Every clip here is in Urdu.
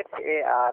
FAR।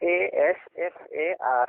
ASFAR।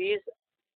20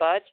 5,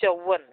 54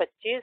25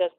10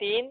3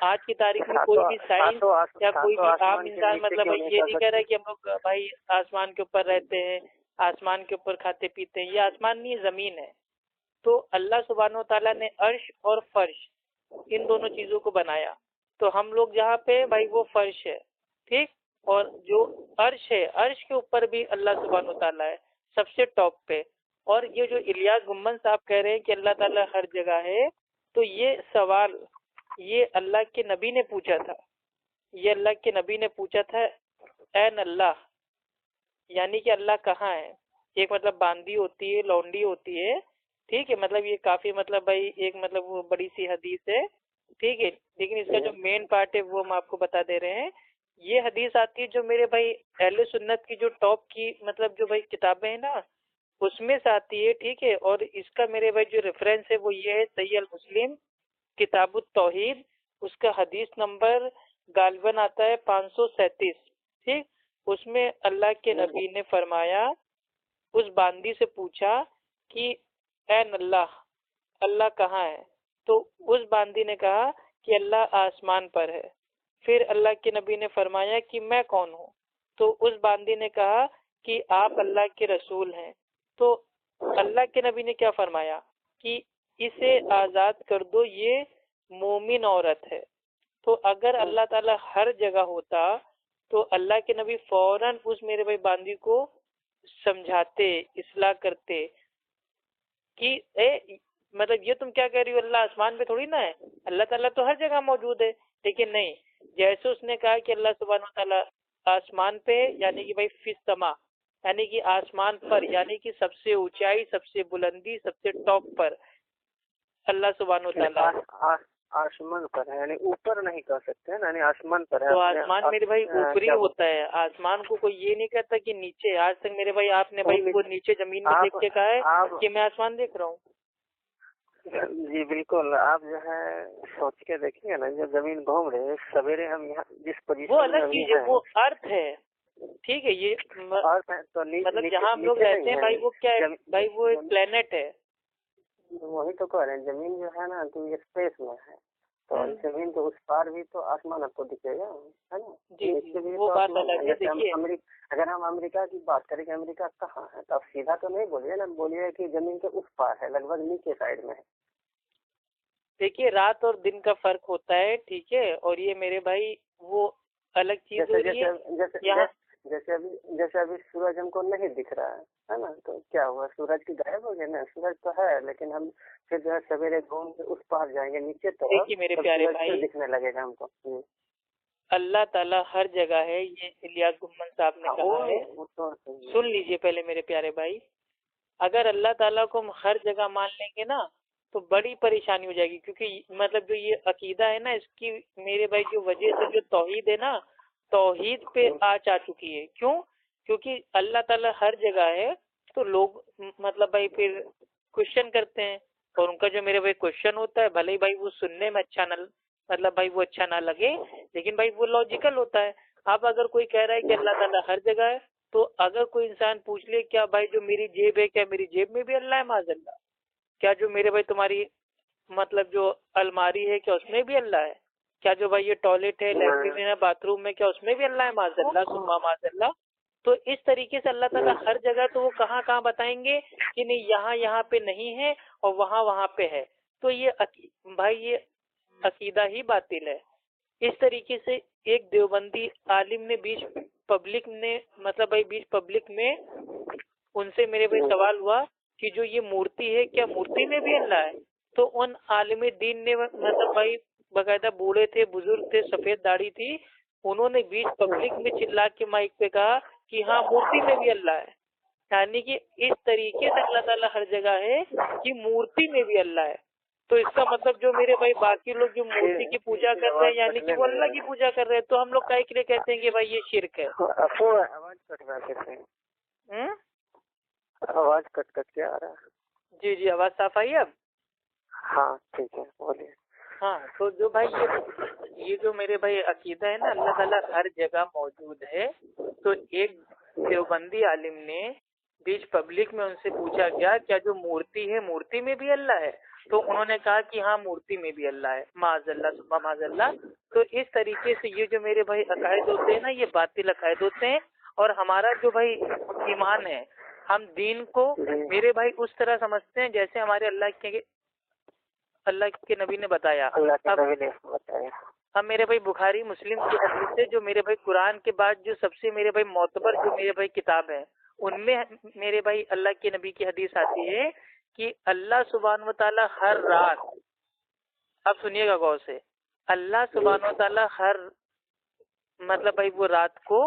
آج کی تاریخ میں کوئی بھی سائنس یا کوئی بھی عام انسان مطلب یہ نہیں کہہ رہا ہے کہ ہم لوگ بھائی آسمان کے اوپر رہتے ہیں، آسمان کے اوپر کھاتے پیتے ہیں. یہ آسمان نہیں زمین ہے. تو اللہ سبحانہ و تعالیٰ نے عرش اور فرش ان دونوں چیزوں کو بنایا. تو ہم لوگ جہاں پہ بھائی وہ فرش ہے ٹھیک، اور جو عرش ہے عرش کے اوپر بھی اللہ سبحانہ و تعالیٰ ہے سب سے ٹاپ پہ. اور یہ جو الیاس گمن صاحب کہہ رہے ہیں کہ اللہ تعالیٰ ہر جگہ ہے، تو یہ سوال یہ اللہ کے نبی نے پوچھا تھا. یہ اللہ کے نبی نے پوچھا تھا این اللہ، یعنی کہ اللہ کہاں ہے. ایک مطلب باندی ہوتی ہے، لونڈی ہوتی ہے ٹھیک ہے، مطلب یہ کافی مطلب بھائی ایک مطلب وہ بڑی سی حدیث ہے ٹھیک ہے. لیکن اس کا جو مین پارٹ ہے وہ ہم آپ کو بتا دے رہے ہیں. یہ حدیث آتی ہے جو میرے بھائی اہل سنت کی جو ٹاپ کی مطلب جو بھائی کتابیں ہیں نا اس میں سے آتی ہے ٹھیک ہے. اور اس کا میرے بھائی جو ریفرنس ہے وہ یہ ہے صحیح المسلم کتاب التوحید، اس کا حدیث نمبر غالباً آتا ہے 537 ٹھیک. اس میں اللہ کے نبی نے فرمایا، اس باندی سے پوچھا کہ این اللہ، اللہ کہاں ہے. تو اس باندی نے کہا کہ اللہ آسمان پر ہے. پھر اللہ کے نبی نے فرمایا کہ میں کون ہوں. تو اس باندی نے کہا کہ آپ اللہ کے رسول ہیں. تو اللہ کے نبی نے کیا فرمایا کہ اسے آزاد کر دو، یہ مومن عورت ہے. تو اگر اللہ تعالیٰ ہر جگہ ہوتا تو اللہ کے نبی فوراً اس میرے بھائی باندی کو سمجھاتے، اصلاح کرتے کہ مطلب یہ تم کیا کہہ رہی ہو، اللہ آسمان پہ تھوڑی نا ہے، اللہ تعالیٰ تو ہر جگہ موجود ہے. لیکن نہیں، جیسے اس نے کہا کہ اللہ سبحانہ و تعالیٰ آسمان پہ یعنی کہ بھائی فی السما، یعنی کہ آسمان پر، یعنی کہ سب سے اونچائی، سب سے بلندی، سب سے ٹاپ پر اللہ سبحانہ و تعالیٰ آسمان پر ہے، یعنی اوپر نہیں کہہ سکتے ہیں، یعنی آسمان پر ہے. تو آسمان میرے بھائی اوپری ہوتا ہے. آسمان کو کوئی یہ نہیں کہتا کہ نیچے. آج تک میرے بھائی آپ نے بھائی وہ نیچے زمین میں دیکھ کے کہا ہے کہ میں آسمان دیکھ رہا ہوں. جی بالکل. آپ جو ہے سوچ کے دیکھیے نا، جب زمین گھوم رہے سویرے ہم یہاں جس پوزیشن وہ الگ چیز ہے، وہ ارتھ ہے ٹھیک ہے. یہ مطلب جہاں ہم لوگ رہتے ہیں بھائی وہ کیا ہے بھائی، وہ ایک پلینٹ ہے. وہی تو کہہ رہے ہیں، زمین جو ہے نا تو یہ اسپیس میں ہے، تو زمین تو اس پار بھی تو آسمان آپ کو دکھے گا ہے نا. جی وہ بات الگ ہے. دیکھیے اگر ہم امریکہ کی بات کریں کہ امریکہ کہاں ہے تو آپ سیدھا تو نہیں بولیے نا، بولیے کہ زمین کے اس پار ہے، لگ بھگ نیچے سائڈ میں ہے. دیکھیے رات اور دن کا فرق ہوتا ہے ٹھیک ہے. اور یہ میرے بھائی وہ الگ چیز ہو رہی ہے. جیسے ابھی سورج ہم کو نہیں دکھ رہا ہے نا، تو کیا ہوا، سورج کی غائب ہو گیا نا. سورج تو ہے لیکن ہم پھر جو ہے سویرے گھوم کے اس پار جائیں گے نیچے تو دیکھیے میرے پیارے بھائی دکھنے لگے گا ہم کو. اللہ تعالیٰ ہر جگہ ہے، یہ الیاس گمن صاحب نے کہا ہے. سن لیجئے پہلے میرے پیارے بھائی، اگر اللہ تعالیٰ کو ہم ہر جگہ مان لیں گے نا تو بڑی پریشانی ہو جائے گی. کیونکہ مطلب جو یہ عقیدہ ہے نا اس کی میرے بھائی جو وجہ سے جو توحید ہے نا، توحید پہ آ چکی ہے. کیوں؟ کیونکہ اللہ تعالیٰ ہر جگہ ہے تو لوگ مطلب بھائی پھر کوشچن کرتے ہیں. اور ان کا جو میرے بھائی کوشچن ہوتا ہے بھلے بھائی وہ سننے میں اچھا نہ مطلب بھائی وہ اچھا نہ لگے، لیکن بھائی وہ لاجیکل ہوتا ہے. اب اگر کوئی کہہ رہا ہے کہ اللہ تعالیٰ ہر جگہ ہے تو اگر کوئی انسان پوچھ لے کیا بھائی جو میری جیب ہے کیا میری جیب میں بھی اللہ ہے معاذ اللہ؟ کیا جو میرے بھائی تمہاری مطلب جو الماری ہے کیا اس میں بھی اللہ ہے؟ کیا جو بھائی یہ ٹوائلٹ ہے، لیٹرین ہے، باتھ روم ہے، کیا اس میں بھی اللہ ہے معاذ اللہ ثم معاذ اللہ؟ تو اس طریقے سے اللہ تعالیٰ ہر جگہ تو وہ کہاں کہاں بتائیں گے کہ نہیں یہاں پہ نہیں ہے اور وہاں پہ ہے. تو یہ بھائی یہ عقیدہ ہی باطل ہے. اس طریقے سے ایک دیوبندی عالم نے بیچ پبلک میں ان سے میرے بھائی سوال ہوا کہ جو یہ مورتی ہے کیا مورتی میں بھی اللہ ہے؟ تو ان عالم دین نے مطلب بھائی باقاعدہ بوڑھے تھے، بزرگ تھے، سفید داڑھی تھی، انہوں نے بیچ پبلک میں چلا کے مائک پہ کہا کہ ہاں مورتی میں بھی اللہ ہے. یعنی کہ اس طریقے سے اللہ تعالیٰ ہر جگہ ہے کہ مورتی میں بھی اللہ ہے. تو اس کا مطلب جو میرے بھائی باقی لوگ جو مورتی کی پوجا کر رہے ہیں یعنی کہ وہ اللہ کی پوجا کر رہے ہیں، تو ہم لوگ کائے کے لیے کہتے ہیں کہ بھائی یہ شرک ہے. آواز کٹ رہا ہے، آواز کٹ کے آ رہا ہے. جی آواز صاف آئی اب؟ ہاں ٹھیک ہے بولیے. ہاں تو جو بھائی یہ جو میرے بھائی عقیدہ ہے نا اللہ تعالیٰ ہر جگہ موجود ہے. تو ایک دیوبندی عالم نے بیچ پبلک میں ان سے پوچھا گیا کیا جو مورتی ہے مورتی میں بھی اللہ ہے؟ تو انہوں نے کہا کہ ہاں مورتی میں بھی اللہ ہے، معاذ اللہ معاذ اللہ۔ تو اس طریقے سے یہ جو میرے بھائی عقائد ہوتے ہیں نا، یہ باطل عقائد ہوتے ہیں، اور ہمارا جو بھائی ایمان ہے، ہم دین کو میرے بھائی اس طرح سمجھتے ہیں جیسے ہمارے اللہ کے نبی نے بتایا۔ اب میرے بھائی بخاری مسلم کی حدیث ہے، جو میرے بھائی قرآن کے بعد جو سب سے میرے بھائی معتبر جو میرے بھائی کتاب ہے، ان میں میرے بھائی اللہ کے نبی کی حدیث آتی ہے کہ اللہ سبحانہ و تعالی ہر رات، اب سنیے گا غور سے، اللہ سبحانہ و تعالی ہر مطلب بھائی وہ رات کو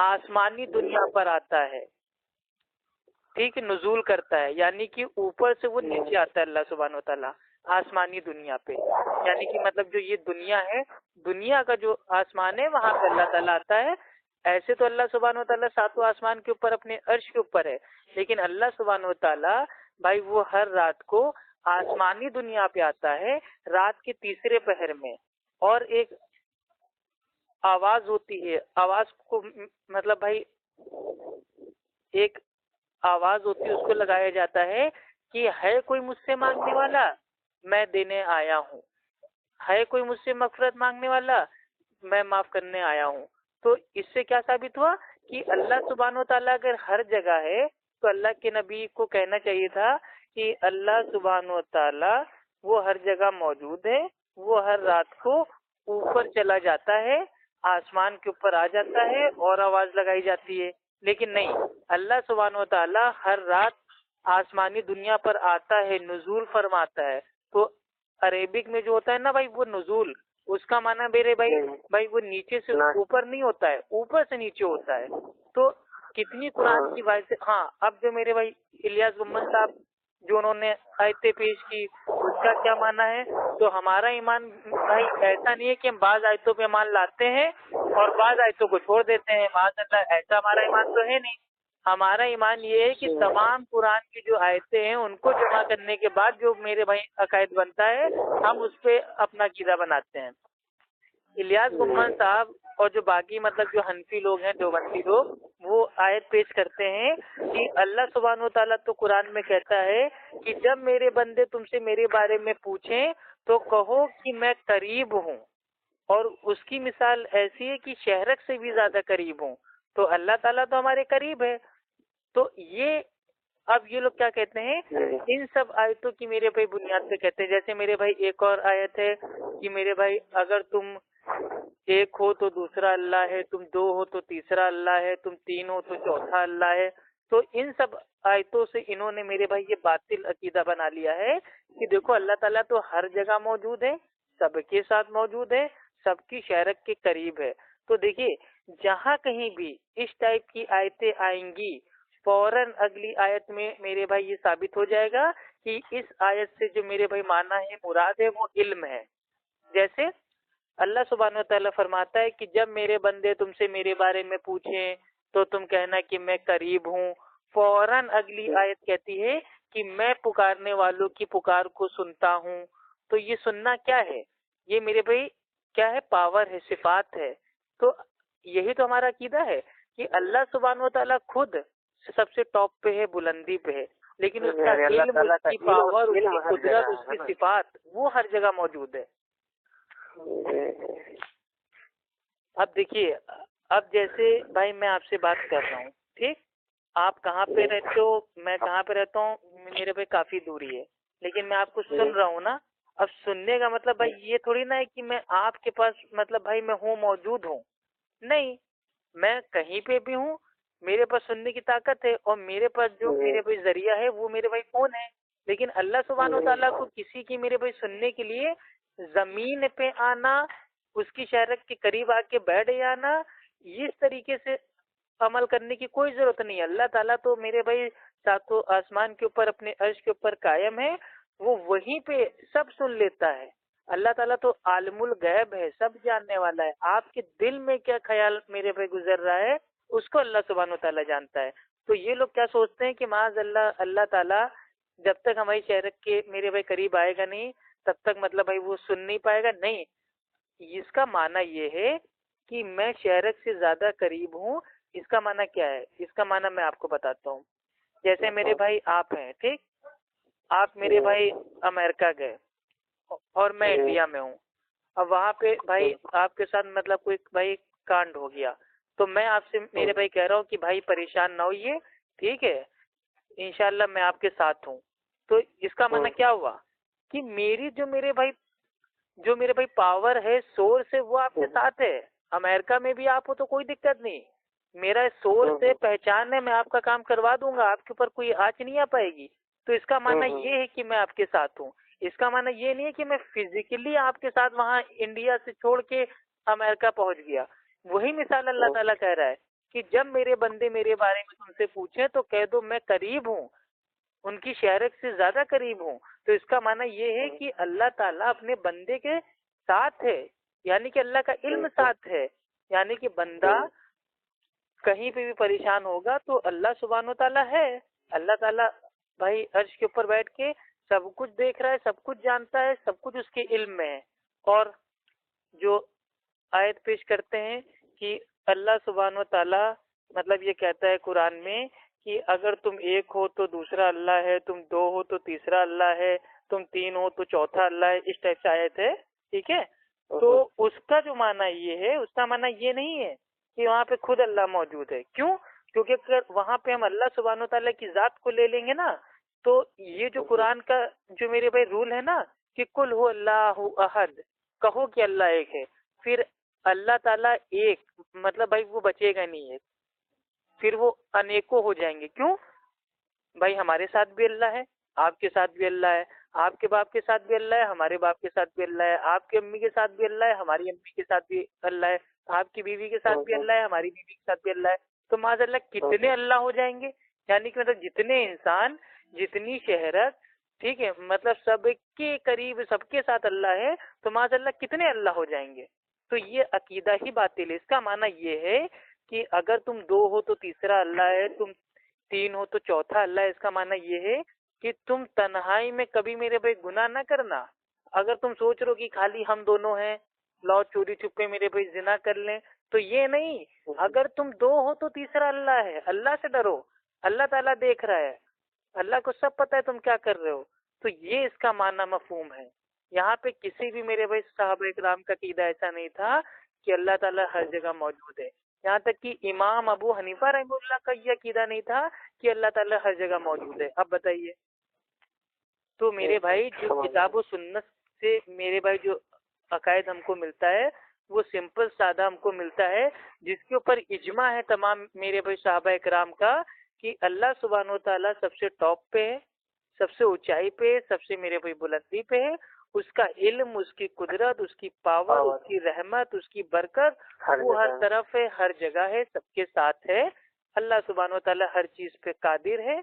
آسمانی دنیا پر آتا ہے، ٹھیک ہے، نزول کرتا ہے، یعنی کہ اوپر سے وہ نیچے آتا ہے اللہ سبحانہ و تعالی آسمانی دنیا پہ، یعنی کہ مطلب جو یہ دنیا ہے، دنیا کا جو آسمان ہے وہاں پہ اللہ تعالیٰ آتا ہے۔ ایسے تو اللہ سبحانہ و تعالیٰ ساتوں آسمان کے اوپر اپنے عرش کے اوپر ہے، لیکن اللہ سبحانہ و تعالیٰ بھائی وہ ہر رات کو آسمانی دنیا پہ آتا ہے رات کے تیسرے پہر میں، اور ایک آواز ہوتی ہے، آواز کو مطلب بھائی ایک آواز ہوتی ہے، اس کو لگایا جاتا ہے کہ ہے کوئی مجھ سے مانگنے والا، میں دینے آیا ہوں، ہے کوئی مجھ سے مغفرت مانگنے والا، میں معاف کرنے آیا ہوں۔ تو اس سے کیا ثابت ہوا کہ اللہ سبحانہ و تعالیٰ اگر ہر جگہ ہے تو اللہ کے نبی کو کہنا چاہیے تھا کہ اللہ سبحانہ و تعالیٰ وہ ہر جگہ موجود ہے، وہ ہر رات کو اوپر چلا جاتا ہے، آسمان کے اوپر آ جاتا ہے اور آواز لگائی جاتی ہے، لیکن نہیں، اللہ سبحانہ و تعالیٰ ہر رات آسمانی دنیا پر آتا ہے، نزول فرماتا ہے۔ تو عربک میں جو ہوتا ہے نا بھائی وہ نزول، اس کا معنی میرے بھائی وہ نیچے سے اوپر نہیں ہوتا ہے، اوپر سے نیچے ہوتا ہے۔ تو کتنی قرآن کی بات سے، ہاں اب جو میرے بھائی الیاس گمن صاحب جو انہوں نے آیتیں پیش کی، اس کا کیا معنی ہے؟ تو ہمارا ایمان بھائی ایسا نہیں ہے کہ ہم بعض آیتوں پہ ایمان لاتے ہیں اور بعض آیتوں کو چھوڑ دیتے ہیں، معاذ اللہ، ایسا ہمارا ایمان تو ہے نہیں۔ ہمارا ایمان یہ ہے کہ تمام قرآن کی جو آیتیں ہیں ان کو جمع کرنے کے بعد جو میرے بھائی عقائد بنتا ہے، ہم اس پہ اپنا عقیدہ بناتے ہیں۔ الیاس گمان صاحب اور جو باقی مطلب جو حنفی لوگ ہیں، دیوبندی لوگ، وہ آیت پیش کرتے ہیں کہ اللہ سبحانہ و تعالیٰ تو قرآن میں کہتا ہے کہ جب میرے بندے تم سے میرے بارے میں پوچھیں تو کہو کہ میں قریب ہوں، اور اس کی مثال ایسی ہے کہ شہرک سے بھی زیادہ قریب ہوں۔ تو اللہ تعالیٰ تو ہمارے قریب ہے۔ تو یہ اب یہ لوگ کیا کہتے ہیں، ان سب آیتوں کی میرے بھائی بنیاد پہ کہتے ہیں، جیسے میرے بھائی ایک اور آیت ہے کہ میرے بھائی اگر تم ایک ہو تو دوسرا اللہ ہے، تم دو ہو تو تیسرا اللہ ہے، تم تین ہو تو چوتھا اللہ ہے۔ تو ان سب آیتوں سے انہوں نے میرے بھائی یہ باطل عقیدہ بنا لیا ہے کہ دیکھو اللہ تعالیٰ تو ہر جگہ موجود ہے، سب کے ساتھ موجود ہے، سب کی شہرت کے قریب ہے۔ تو دیکھیے جہاں کہیں بھی اس ٹائپ کی آیتیں آئیں گی، فوراً اگلی آیت میں میرے بھائی یہ ثابت ہو جائے گا کہ اس آیت سے جو میرے بھائی معنی ہے، مراد ہے، وہ علم ہے۔ جیسے اللہ سبحانہ و تعالیٰ فرماتا ہے کہ جب میرے بندے تم سے میرے بارے میں پوچھیں تو تم کہنا کہ میں قریب ہوں۔ فوراً اگلی آیت کہتی ہے کہ میں پکارنے والوں کی پکار کو سنتا ہوں۔ تو یہ سننا کیا ہے؟ یہ میرے بھائی کیا ہے؟ پاور ہے، صفات ہے۔ تو یہی تو ہمارا عقیدہ ہے کہ اللہ سبحانہ و تعالیٰ خود سب سے ٹاپ پہ ہے، بلندی پہ ہے، لیکن اس کا علم، اس کی پاور، اس کی قدرت، اس کی صفات وہ ہر جگہ موجود ہے۔ اب دیکھیے، اب جیسے بھائی میں آپ سے بات کر رہا ہوں، ٹھیک، آپ کہاں پہ رہتے ہو، میں کہاں پہ رہتا ہوں، میرے بھائی کافی دوری ہے، لیکن میں آپ کو سن رہا ہوں نا۔ اب سننے کا مطلب بھائی یہ تھوڑی نا ہے کہ میں آپ کے پاس مطلب بھائی میں ہوں، موجود ہوں، نہیں، میں کہیں پہ بھی ہوں، میرے پاس سننے کی طاقت ہے، اور میرے پاس جو میرے بھائی ذریعہ ہے وہ میرے بھائی فون ہے۔ لیکن اللہ سبحانہ و تعالیٰ کو کسی کی میرے بھائی سننے کے لیے زمین پہ آنا، اس کی شہرت کے قریب آ کے بیٹھ جانا، اس طریقے سے عمل کرنے کی کوئی ضرورت نہیں ہے۔ اللہ تعالیٰ تو میرے بھائی ساتوں آسمان کے اوپر اپنے عرش کے اوپر قائم ہے، وہ وہیں پہ سب سن لیتا ہے۔ اللہ تعالیٰ تو عالم الغیب ہے، سب جاننے والا ہے۔ آپ کے دل میں کیا خیال میرے بھائی گزر رہا ہے اس کو اللہ سبحانہ و تعالیٰ جانتا ہے۔ تو یہ لوگ کیا سوچتے ہیں کہ معاذ اللہ، اللہ تعالیٰ جب تک ہماری شہرت کے میرے بھائی قریب آئے گا نہیں تب تک مطلب بھائی وہ سن نہیں پائے گا، نہیں، اس کا معنی یہ ہے کہ میں شہرت سے زیادہ قریب ہوں۔ اس کا معنی کیا ہے؟ اس کا معنی میں آپ کو بتاتا ہوں۔ جیسے میرے بھائی آپ ہیں، ٹھیک، آپ میرے بھائی امریکہ گئے اور میں انڈیا میں ہوں، اب وہاں پہ بھائی آپ کے ساتھ مطلب کوئی بھائی کانڈ ہو گیا، تو میں آپ سے میرے بھائی کہہ رہا ہوں کہ بھائی پریشان نہ ہوئیے، ٹھیک ہے، انشاءاللہ میں آپ کے ساتھ ہوں. تو اس کا معنی کیا ہوا کہ میری جو میرے بھائی پاور ہے، سورس ہے، وہ آپ کے ساتھ ہے. امریکہ میں بھی آپ ہو تو کوئی دقت نہیں، میرا سورس ہے، پہچان ہے، میں آپ کا کام کروا دوں گا، آپ کے اوپر کوئی آنچ نہیں آ پائے گی. تو اس کا معنی یہ ہے کہ میں آپ کے ساتھ ہوں. اس کا معنی یہ نہیں ہے کہ میں فزیکلی آپ کے ساتھ وہاں انڈیا سے چھوڑ کے امریکہ پہنچ گیا. وہی مثال اللہ تعالیٰ کہہ رہا ہے کہ جب میرے بندے میرے بارے میں تم سے پوچھیں تو کہہ دو میں قریب ہوں، ان کی شہرت سے زیادہ قریب ہوں. تو اس کا معنی یہ ہے کہ اللہ تعالیٰ اپنے بندے کے ساتھ ہے، یعنی کہ اللہ کا علم ساتھ ہے، یعنی کہ بندہ کہیں پہ بھی پریشان ہوگا تو اللہ سبحانہ و تعالیٰ ہے. اللہ تعالیٰ بھائی عرش کے اوپر بیٹھ کے سب کچھ دیکھ رہا ہے، سب کچھ جانتا ہے، سب کچھ اس کے علم میں ہے. اور جو آیت پیش کرتے ہیں کہ اللہ سبحانہ و تعالیٰ مطلب یہ کہتا ہے قرآن میں کہ اگر تم ایک ہو تو دوسرا اللہ ہے، تم دو ہو تو تیسرا اللہ ہے، تم تین ہو تو چوتھا اللہ ہے. اس ٹائپ سے آیت ہے، ٹھیک ہے. تو اس کا جو معنی یہ ہے، اس کا معنی یہ نہیں ہے کہ وہاں پہ خود اللہ موجود ہے. کیوں؟ کیونکہ اگر وہاں پہ ہم اللہ سبحانہ و تعالیٰ کی ذات کو لے لیں گے نا، تو یہ جو قرآن کا جو میرے بھائی رول ہے نا کہ کل ہو اللہ احد، کہو کہ اللہ ایک ہے، پھر اللہ تعالیٰ ایک مطلب بھائی وہ بچے گا نہیں ہے، پھر وہ انیکوں ہو جائیں گے. کیوں؟ بھائی ہمارے ساتھ بھی اللہ ہے، آپ کے ساتھ بھی اللہ ہے، آپ کے باپ کے ساتھ بھی اللہ ہے، ہمارے باپ کے ساتھ بھی اللہ ہے، آپ کی امی کے ساتھ بھی اللہ ہے، ہماری امی کے ساتھ بھی اللہ ہے، آپ کی بیوی کے ساتھ بھی اللہ ہے، ہماری بیوی کے ساتھ بھی اللہ ہے. تو معاذ اللہ کتنے اللہ ہو جائیں گے؟ یعنی کہ مطلب جتنے انسان، جتنی شہرت، ٹھیک ہے، مطلب سب کے قریب سب کے ساتھ اللہ ہے، تو معاذ اللہ کتنے اللہ ہو جائیں گے؟ تو یہ عقیدہ ہی باطل ہے. اس کا معنی یہ ہے کہ اگر تم دو ہو تو تیسرا اللہ ہے، تم تین ہو تو چوتھا اللہ ہے. اس کا معنی یہ ہے کہ تم تنہائی میں کبھی میرے بھائی گناہ نہ کرنا. اگر تم سوچ رہو کہ خالی ہم دونوں ہیں، لاؤ چوری چھپے میرے بھائی زنا کر لیں، تو یہ نہیں. اگر تم دو ہو تو تیسرا اللہ ہے. اللہ سے ڈرو، اللہ تعالیٰ دیکھ رہا ہے، اللہ کو سب پتہ ہے تم کیا کر رہے ہو. تو یہ اس کا معنی مفہوم ہے. یہاں پہ کسی بھی میرے بھائی صحابہ اکرام کا عقیدہ ایسا نہیں تھا کہ اللہ تعالیٰ ہر جگہ موجود ہے. یہاں تک کہ امام ابو حنیفہ رحمہ اللہ کا یہ عقیدہ نہیں تھا کہ اللہ تعالیٰ ہر جگہ موجود ہے. اب بتائیے. تو میرے بھائی جو کتاب و سنت سے میرے بھائی جو عقائد ہم کو ملتا ہے وہ سمپل سادہ ہم کو ملتا ہے، جس کے اوپر اجماع ہے تمام میرے بھائی صحابہ اکرام کا کہ اللہ سبحانہ و تعالیٰ سب سے ٹاپ پہ ہے، سب سے اونچائی پہ ہے، سب سے میرے بھائی بلندی پہ ہے. اس کا علم، اس کی قدرت، اس کی پاور، اس کی رحمت، اس کی برکت وہ ہر طرف ہے، ہر جگہ ہے، سب کے ساتھ ہے. اللہ سبحانہ و تعالیٰ ہر چیز پہ قادر ہے.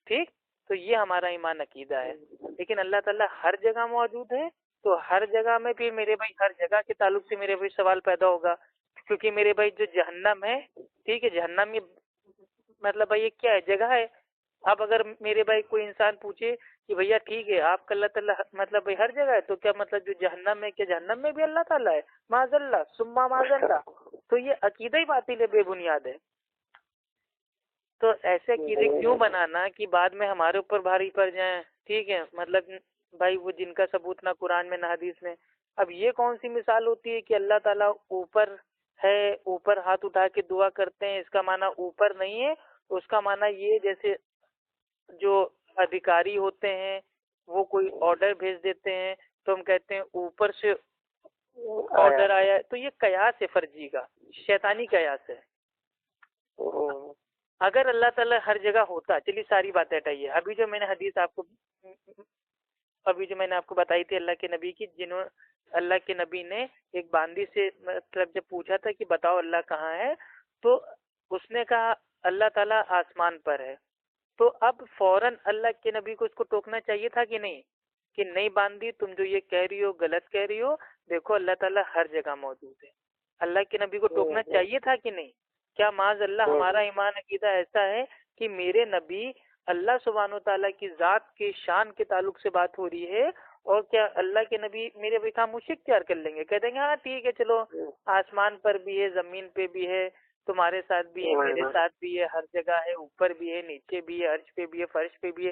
ٹھیک، تو یہ ہمارا ایمان عقیدہ ہے. لیکن اللہ تعالیٰ ہر جگہ موجود ہے، تو ہر جگہ میں پھر میرے بھائی ہر جگہ کے تعلق سے میرے بھائی سوال پیدا ہوگا. کیونکہ میرے بھائی جو جہنم ہے، ٹھیک ہے، جہنم یہ مطلب بھائی یہ کیا ہے؟ جگہ ہے. اب اگر میرے بھائی کوئی انسان پوچھے کہ بھیا ٹھیک ہے آپ کا اللہ تعالیٰ مطلب بھائی ہر جگہ ہے، تو کیا مطلب جو جہنم ہے کیا جہنم میں بھی اللہ تعالیٰ ہے؟ معاذ اللہ ثم معاذ اللہ. تو یہ عقیدہ ہی باطل ہے، بے بنیاد ہے. تو ایسے عقیدے کیوں بنانا کہ بعد میں ہمارے اوپر بھاری پڑ جائیں؟ ٹھیک ہے، مطلب بھائی وہ جن کا ثبوت نہ قرآن میں نہ حدیث میں. اب یہ کون سی مثال ہوتی ہے کہ اللہ تعالیٰ اوپر ہے، اوپر ہاتھ اٹھا کے دعا کرتے ہیں؟ اس کا معنی اوپر نہیں ہے. اس کا معنی یہ جیسے جو ادھیکاری ہوتے ہیں وہ کوئی آرڈر بھیج دیتے ہیں تو ہم کہتے ہیں اوپر سے آرڈر آیا ہے. تو یہ قیاس ہے فرضی کا، شیطانی قیاس ہے. اگر اللہ تعالیٰ ہر جگہ ہوتا، چلیے ساری باتیں ہٹائیے. ابھی جو میں نے حدیث ابھی جو میں نے آپ کو بتائی تھی اللہ کے نبی کی، جنہوں اللہ کے نبی نے ایک باندی سے مطلب جب پوچھا تھا کہ بتاؤ اللہ کہاں ہے، تو اس نے کہا اللہ تعالیٰ آسمان پر ہے. تو اب فوراً اللہ کے نبی کو اس کو ٹوکنا چاہیے تھا کہ نہیں، کہ نہیں باندی تم جو یہ کہہ رہی ہو غلط کہہ رہی ہو، دیکھو اللہ تعالیٰ ہر جگہ موجود ہے. اللہ کے نبی کو ٹوکنا چاہیے تھا کہ نہیں؟ کیا معاذ اللہ ہمارا ایمان عقیدہ ایسا ہے کہ میرے نبی اللہ سبحانہ و تعالیٰ کی ذات کے شان کے تعلق سے بات ہو رہی ہے، اور کیا اللہ کے نبی میرے بھائی خاموشی اختیار کر لیں گے، کہہ دیں گے ہاں ٹھیک ہے چلو آسمان پر بھی ہے، زمین پہ بھی ہے، تمہارے ساتھ بھی ہے، میرے ساتھ بھی ہے، ہر جگہ ہے، اوپر بھی ہے، نیچے بھی ہے، عرش پہ بھی ہے، فرش پہ بھی ہے.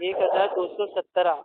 1217।